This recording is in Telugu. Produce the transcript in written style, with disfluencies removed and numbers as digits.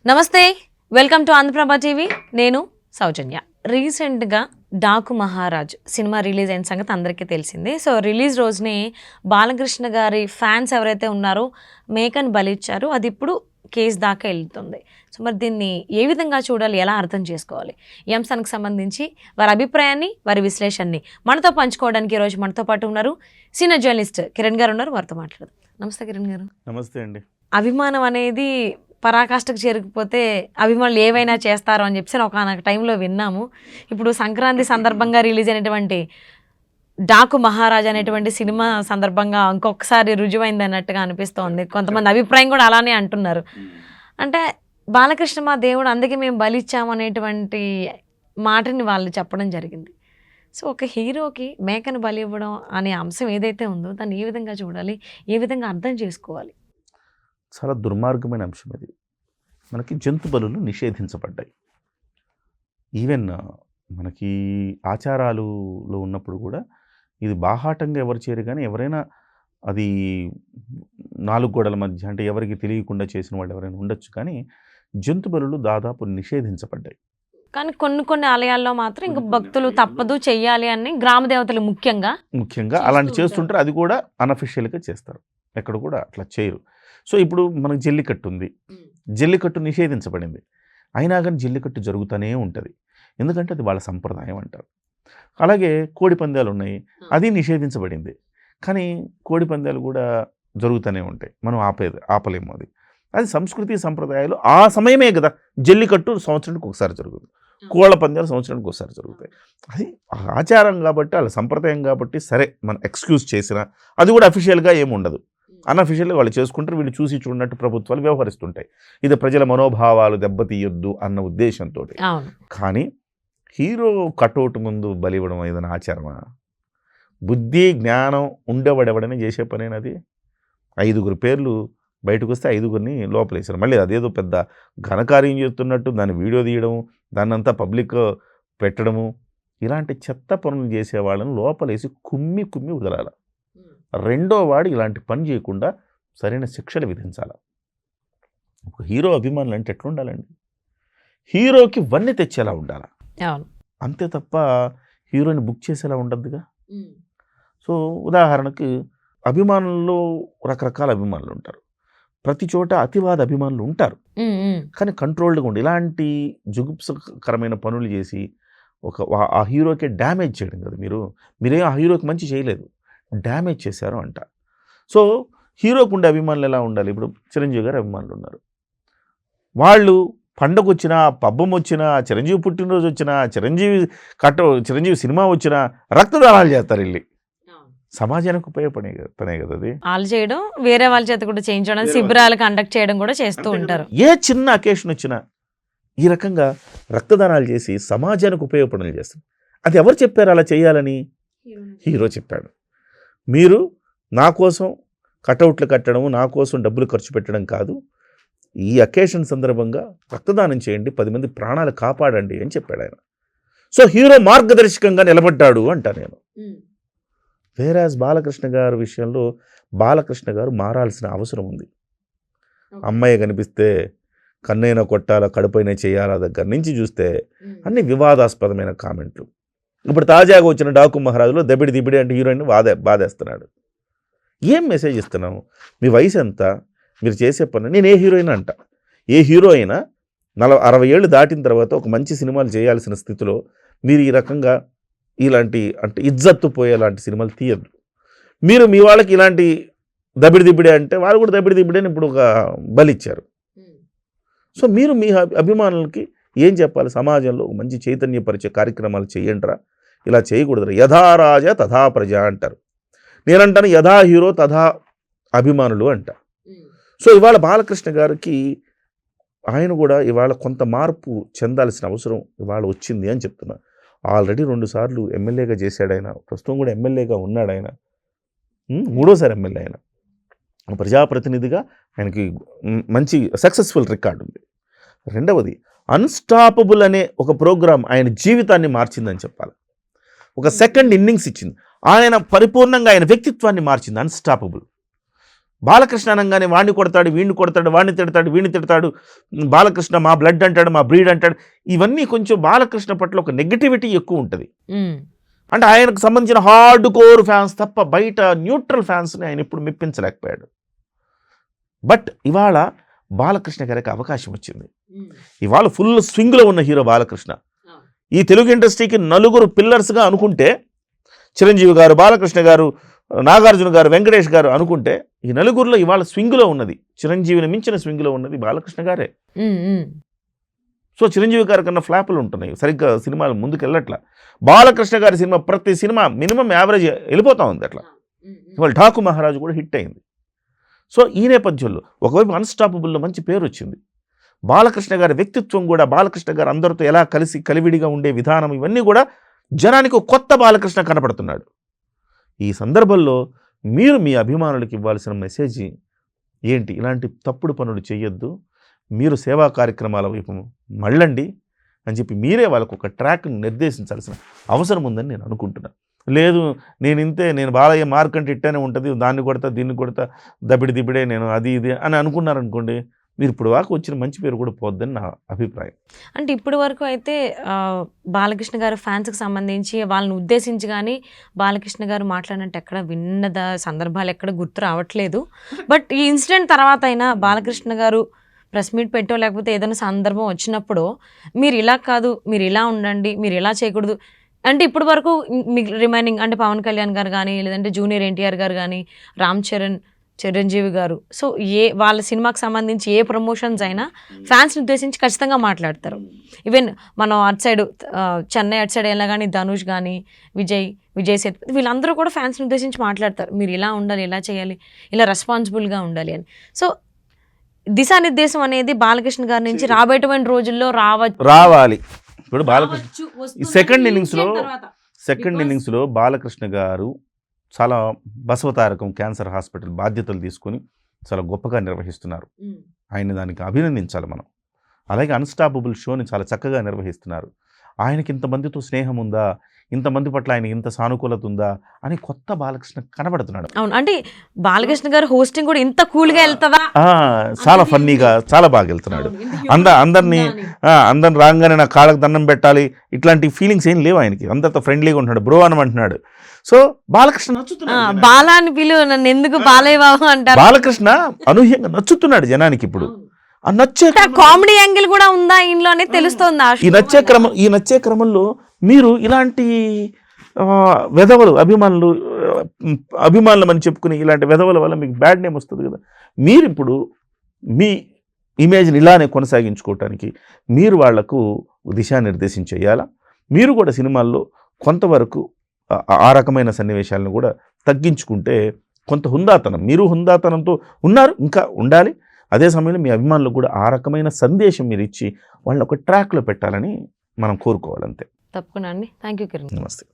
నమస్తే, వెల్కమ్ టు ఆంధ్రప్రభ టీవీ. నేను సౌజన్య. రీసెంట్గా డాకు మహారాజ్ సినిమా రిలీజ్ అయిన సంగతి అందరికీ తెలిసిందే. సో రిలీజ్ రోజునే బాలకృష్ణ గారి ఫ్యాన్స్ ఎవరైతే ఉన్నారో మేకను బలిచ్చారో అది ఇప్పుడు కేసు దాకా వెళ్తుంది. సో మరి దీన్ని ఏ విధంగా చూడాలి, ఎలా అర్థం చేసుకోవాలి, ఈ అంశానికి సంబంధించి వారి అభిప్రాయాన్ని, వారి విశ్లేషణని మనతో పంచుకోవడానికి ఈరోజు మనతో పాటు ఉన్నారు సీనియర్ జర్నలిస్ట్ కిరణ్ గారు ఉన్నారు. వారితో మాట్లాడదాం. నమస్తే కిరణ్ గారు. నమస్తే అండి. అభిమానం అనేది పరాకాష్ఠకు చేరుకుపోతే అభిమానులు ఏవైనా చేస్తారు అని చెప్పి ఒక టైంలో విన్నాము. ఇప్పుడు సంక్రాంతి సందర్భంగా రిలీజ్ అయినటువంటి డాకు మహారాజ్ అనేటువంటి సినిమా సందర్భంగా ఇంకొకసారి రుజువైంది అన్నట్టుగా అనిపిస్తోంది. కొంతమంది అభిప్రాయం కూడా అలానే అంటున్నారు. అంటే బాలకృష్ణ మా దేవుడు, అందుకే మేము బలిచ్చాము అనేటువంటి మాటని వాళ్ళు చెప్పడం జరిగింది. సో ఒక హీరోకి మేకను బలి ఇవ్వడం అనే అంశం ఏదైతే ఉందో దాన్ని ఏ విధంగా చూడాలి, ఏ విధంగా అర్థం చేసుకోవాలి? చాలా దుర్మార్గమైన అంశం ఇది. మనకి జంతు బలులు నిషేధించబడ్డాయి. ఈవెన్ మనకి ఆచారాలులో ఉన్నప్పుడు కూడా ఇది బాహాటంగా ఎవరు చేయరు, కానీ ఎవరైనా అది నాలుగు గోడల మధ్య అంటే ఎవరికి తెలియకుండా చేసిన వాళ్ళు ఎవరైనా ఉండొచ్చు, కానీ జంతు బలులు దాదాపు నిషేధించబడ్డాయి. కానీ కొన్ని ఆలయాల్లో మాత్రం ఇంకా భక్తులు తప్పదు చెయ్యాలి అని గ్రామ దేవతలు ముఖ్యంగా అలాంటి చేస్తుంటారు. అది కూడా అన్అఫిషియల్గా చేస్తారు, ఎక్కడ కూడా అట్లా చేయరు. సో ఇప్పుడు మనకు జల్లికట్టు ఉంది, జల్లికట్టు నిషేధించబడింది, అయినా కానీ జల్లికట్టు జరుగుతూనే ఉంటుంది, ఎందుకంటే అది వాళ్ళ సంప్రదాయం అంటారు. అలాగే కోడి పందాలు ఉన్నాయి, అది నిషేధించబడింది, కానీ కోడి పందాలు కూడా జరుగుతూనే ఉంటాయి, మనం ఆపలేము. అది సంస్కృతి సంప్రదాయాలు. ఆ సమయమే కదా జల్లికట్టు సంవత్సరానికి ఒకసారి జరుగుతుంది, కోళ్ళ పందాలు సంవత్సరానికి ఒకసారి జరుగుతాయి. అది ఆచారం కాబట్టి, వాళ్ళ సంప్రదాయం కాబట్టి సరే మనం ఎక్స్క్యూజ్ చేసినా అది కూడా అఫీషియల్గా ఏముండదు, అన్అఫీషియల్గా వాళ్ళు చేసుకుంటారు. వీళ్ళు చూసి చూడనట్టు ప్రభుత్వాలు వ్యవహరిస్తుంటాయి. ఇది ప్రజల మనోభావాలు దెబ్బతీయొద్దు అన్న ఉద్దేశంతో. కానీ హీరో కటౌట్ ముందు బలి ఇవ్వడం ఏదైనా ఆచారమా? బుద్ధి జ్ఞానం ఉండేవాడెవడనే చేసే పనేనది. 5 పేర్లు బయటకు వస్తే 5 లోపలేసారు. మళ్ళీ అదేదో పెద్ద ఘనకార్యం చేస్తున్నట్టు దాన్ని వీడియో తీయడం, దాన్నంతా పబ్లిక్ పెట్టడము, ఇలాంటి చెత్త పనులు చేసే వాళ్ళని లోపలేసి కుమ్మి వదలాలి. రెండో వాడు ఇలాంటి పని చేయకుండా సరైన శిక్షలు విధించాలి. ఒక హీరో అభిమానులు అంటే ఎట్లుండాలండి? హీరోకి వన్నీ తెచ్చేలా ఉండాలి, అంతే తప్ప హీరోని బుక్ చేసేలా ఉండద్దుగా. సో ఉదాహరణకు అభిమానుల్లో రకరకాల అభిమానులు ఉంటారు, ప్రతి చోట అతివాద అభిమానులు ఉంటారు, కానీ కంట్రోల్డ్గా ఉండి ఇలాంటి జుగుప్సకరమైన పనులు చేసి ఆ హీరోకి డ్యామేజ్ చేయడం కదా. మీరేం ఆ హీరోకి మంచి చేయలేదు, డ్యామేజ్ చేశారు అంట. సో హీరోకు ఉండే అభిమానులు ఎలా ఉండాలి? ఇప్పుడు చిరంజీవి గారు అభిమానులు ఉన్నారు, వాళ్ళు పండగ వచ్చినా, పబ్బం వచ్చినా, చిరంజీవి పుట్టినరోజు వచ్చినా, చిరంజీవి సినిమా వచ్చినా రక్తదానాలు చేస్తారు వెళ్ళి. సమాజానికి ఉపయోగపడే పనే కదా అది. వాళ్ళు చేయడం, వేరే వాళ్ళ చేత కూడా చేయించడం, శిబిరాలు కండక్ట్ చేయడం కూడా చేస్తూ ఉంటారు. ఏ చిన్న అకేషన్ వచ్చినా ఈ రకంగా రక్తదానాలు చేసి సమాజానికి ఉపయోగపడేది చేస్తారు. అది ఎవరు చెప్పారు అలా చేయాలని? హీరో చెప్పాడు. మీరు నా కోసం కటౌట్లు కట్టడం, నా కోసం డబ్బులు ఖర్చు పెట్టడం కాదు, ఈ అకేషన్ సందర్భంగా రక్తదానం చేయండి, 10 మంది ప్రాణాలు కాపాడండి అని చెప్పాడు ఆయన. సో హీరో మార్గదర్శకంగా నిలబడ్డాడు అంటా నేను. వేరాజ్ బాలకృష్ణ గారి విషయంలో బాలకృష్ణ గారు మారాల్సిన అవసరం ఉంది. అమ్మాయి కనిపిస్తే కన్నైనా కొట్టాలా, కడుపైనా చేయాలా దగ్గర నుంచి చూస్తే అన్ని వివాదాస్పదమైన కామెంట్లు. ఇప్పుడు తాజాగా వచ్చిన డాకు మహారాజులో దబిడి అంటే హీరోయిన్ బాధేస్తున్నాడు. ఏం మెసేజ్ ఇస్తున్నాము? మీ వయసు ఎంత, మీరు చేసే పని? నేను ఏ హీరోయిన్ అంట, ఏ హీరో అయినా 60 ఏళ్ళు దాటిన తర్వాత ఒక మంచి సినిమాలు చేయాల్సిన స్థితిలో మీరు ఈ రకంగా ఇలాంటి అంటే ఇజ్జత్తు పోయేలాంటి సినిమాలు తీయద్దు. మీరు మీ వాళ్ళకి ఇలాంటి దబిడి అంటే వాళ్ళు కూడా దబిడి అని ఇప్పుడు ఒక బలిచ్చారు. సో మీరు మీ అభిమానులకి ఏం చెప్పాలి? సమాజంలో ఒక మంచి చైతన్యపరిచే కార్యక్రమాలు చేయండిరా, ఇలా చేయకూడదురా. యథా రాజా తథా ప్రజ అంటారు. నేనంటాను యథా హీరో తథా అభిమానులు అంట. సో ఇవాళ బాలకృష్ణ గారికి ఆయన కూడా ఇవాళ కొంత మార్పు చెందాల్సిన అవసరం ఇవాళ వచ్చింది అని చెప్తున్నా. ఆల్రెడీ 2 సార్లు ఎమ్మెల్యేగా చేశాడు ఆయన, ప్రస్తుతం కూడా ఎమ్మెల్యేగా ఉన్నాడు ఆయన, 3వ ఎమ్మెల్యే ఆయన. ప్రజాప్రతినిధిగా ఆయనకి మంచి సక్సెస్ఫుల్ రికార్డు ఉంది. రెండవది అన్స్టాపబుల్ అనే ఒక ప్రోగ్రాం ఆయన జీవితాన్ని మార్చిందని చెప్పాలి. ఒక సెకండ్ ఇన్నింగ్స్ ఇచ్చింది, ఆయన పరిపూర్ణంగా ఆయన వ్యక్తిత్వాన్ని మార్చింది. అన్స్టాపబుల్ బాలకృష్ణ అనగానే వాడిని కొడతాడు, వీడిని కొడతాడు, వాడిని తిడతాడు, వీడిని తిడతాడు, బాలకృష్ణ మా బ్లడ్ అంటాడు, మా బ్రీడ్ అంటాడు. ఇవన్నీ కొంచెం బాలకృష్ణ పట్ల ఒక నెగటివిటీ ఎక్కువ ఉంటుంది. అంటే ఆయనకు సంబంధించిన హార్డ్ కోర్ ఫ్యాన్స్ తప్ప బయట న్యూట్రల్ ఫ్యాన్స్ని ఆయన ఎప్పుడు మెప్పించలేకపోయాడు. బట్ ఇవాళ బాలకృష్ణ గారికి అవకాశం వచ్చింది. ఇవాళ ఫుల్ స్వింగ్లో ఉన్న హీరో బాలకృష్ణ. ఈ తెలుగు ఇండస్ట్రీకి నలుగురు పిల్లర్స్గా అనుకుంటే చిరంజీవి గారు, బాలకృష్ణ గారు, నాగార్జున గారు, వెంకటేష్ గారు అనుకుంటే ఈ నలుగురిలో ఇవాళ స్వింగ్లో ఉన్నది, చిరంజీవిని మించిన స్వింగ్లో ఉన్నది బాలకృష్ణ గారే. సో చిరంజీవి గారి కన్నా ఫ్లాపులు ఉంటున్నాయి, సరిగ్గా సినిమాలు ముందుకు వెళ్ళట్లా. బాలకృష్ణ గారి సినిమా ప్రతి సినిమా మినిమం యావరేజ్ వెళ్ళిపోతూ ఉంది అట్లా. ఇవాళ ఠాకు మహారాజు కూడా హిట్ అయింది. సో ఈ నేపథ్యంలో ఒకవైపు అన్స్టాపబుల్లో మంచి పేరు వచ్చింది. బాలకృష్ణ గారి వ్యక్తిత్వం కూడా, బాలకృష్ణ గారు అందరితో ఎలా కలిసి కలివిడిగా ఉండే విధానం, ఇవన్నీ కూడా జనానికి కొత్త బాలకృష్ణ కనపడుతున్నాడు. ఈ సందర్భంలో మీరు మీ అభిమానులకు ఇవ్వాల్సిన మెసేజ్ ఏంటి? ఇలాంటి తప్పుడు పనులు చేయొద్దు, మీరు సేవా కార్యక్రమాల వైపు మళ్ళండి అని చెప్పి మీరే వాళ్ళకు ఒక ట్రాక్ను నిర్దేశించాల్సిన అవసరం ఉందని నేను అనుకుంటున్నాను. లేదు నేను ఇంతే, నేను బాలయ్య మార్క్ అంటే ఇట్టానే ఉంటుంది, దాన్ని కొడతా దీన్ని కొడతా దిబిడే నేను అది ఇది అని అనుకున్నారనుకోండి, మీరు ఇప్పుడు వాకు వచ్చిన మంచి పేరు కూడా పోద్దని నా అభిప్రాయం. అంటే ఇప్పటి వరకు అయితే బాలకృష్ణ గారు ఫ్యాన్స్కి సంబంధించి వాళ్ళని ఉద్దేశించి కానీ బాలకృష్ణ గారు మాట్లాడినట్టు ఎక్కడ విన్నద సందర్భాలు ఎక్కడ గుర్తు రావట్లేదు. బట్ ఈ ఇన్సిడెంట్ తర్వాత అయినా బాలకృష్ణ గారు ప్రెస్ మీట్ పెట్టో లేకపోతే ఏదైనా సందర్భం వచ్చినప్పుడు మీరు ఇలా కాదు, మీరు ఇలా ఉండండి, మీరు ఇలా చేయకూడదు అంటే ఇప్పటి వరకు రిమైనింగ్ అంటే పవన్ కళ్యాణ్ గారు కానీ, లేదంటే జూనియర్ ఎన్టీఆర్ గారు కానీ, రామ్ చరణ్, చిరంజీవి గారు, సో వాళ్ళ సినిమాకి సంబంధించి ఏ ప్రమోషన్స్ అయినా ఫ్యాన్స్ని ఉద్దేశించి ఖచ్చితంగా మాట్లాడతారు. ఈవెన్ మనం అటు సైడ్ చెన్నై అటు సైడ్ వెళ్ళా కానీ ధనుష్ కానీ, విజయ్ సేతుపతి వీళ్ళందరూ కూడా ఫ్యాన్స్ని ఉద్దేశించి మాట్లాడతారు. మీరు ఇలా ఉండాలి, ఇలా చేయాలి, ఇలా రెస్పాన్సిబుల్గా ఉండాలి అని. సో దిశానిర్దేశం అనేది బాలకృష్ణ గారి నుంచి రాబోయేటువంటి రోజుల్లో రావాలి. ఇప్పుడు బాలకృష్ణ సెకండ్ ఇన్నింగ్స్లో బాలకృష్ణ గారు చాలా బసవతారకం క్యాన్సర్ హాస్పిటల్ బాధ్యతలు తీసుకొని చాలా గొప్పగా నిర్వహిస్తున్నారు. ఆయన దానికి అభినందించాలి మనం. అలాగే అన్స్టాపబుల్ షోని చాలా చక్కగా నిర్వహిస్తున్నారు. ఆయనకి ఇంతమందితో స్నేహం ఉందా, ఇంతమంది పట్ల ఆయన ఇంత సానుకూలత ఉందా అని కొత్త బాలకృష్ణ కనబడుతున్నాడు. అవును, అంటే బాలకృష్ణ గారు హోస్టింగ్ కూడా ఇంత కూల్గా వెళ్తుందా, చాలా ఫన్నీగా చాలా బాగా వెళ్తున్నాడు. అందరినీ రాగానే నా కాళ్ళకు దండం పెట్టాలి ఇట్లాంటి ఫీలింగ్స్ ఏం లేవు ఆయనకి. అందరితో ఫ్రెండ్లీగా ఉంటున్నాడు, బ్రో అని అంటున్నాడు. సో బాలకృష్ణ నచ్చుతున్నాడు. బాలా అని పిలువ నన్ను ఎందుకు బాలయ్య బాబు అంటారు. బాలకృష్ణ అనూహ్యంగా నచ్చుతున్నాడు జనానికి. ఇప్పుడు ఆ నచ్చే కామెడీ యాంగిల్ కూడా ఉందా ఇంట్లో అనేది తెలుస్తోంది. ఈ నచ్చే క్రమంలో మీరు ఇలాంటి వెధవలు అభిమానులు అని చెప్పుకుని ఇలాంటి వెధవల వల్ల మీకు బ్యాడ్ నేమ్ వస్తుంది కదా. మీరు ఇప్పుడు మీ ఇమేజ్ని ఇలానే కొనసాగించుకోవటానికి మీరు వాళ్లకు దిశానిర్దేశం చేయాలా. మీరు కూడా సినిమాల్లో కొంతవరకు ఆ రకమైన సన్నివేశాలను కూడా తగ్గించుకుంటే కొంత హుందాతనం, మీరు హుందాతనంతో ఉన్నారు, ఇంకా ఉండాలి. అదే సమయంలో మీ అభిమానులకు కూడా ఆ రకమైన సందేశం మీరు ఇచ్చి వాళ్ళని ఒక ట్రాక్లో పెట్టాలని మనం కోరుకోవాలంతే. తప్పకుండా అండి. Thank you Kiran. నమస్తే.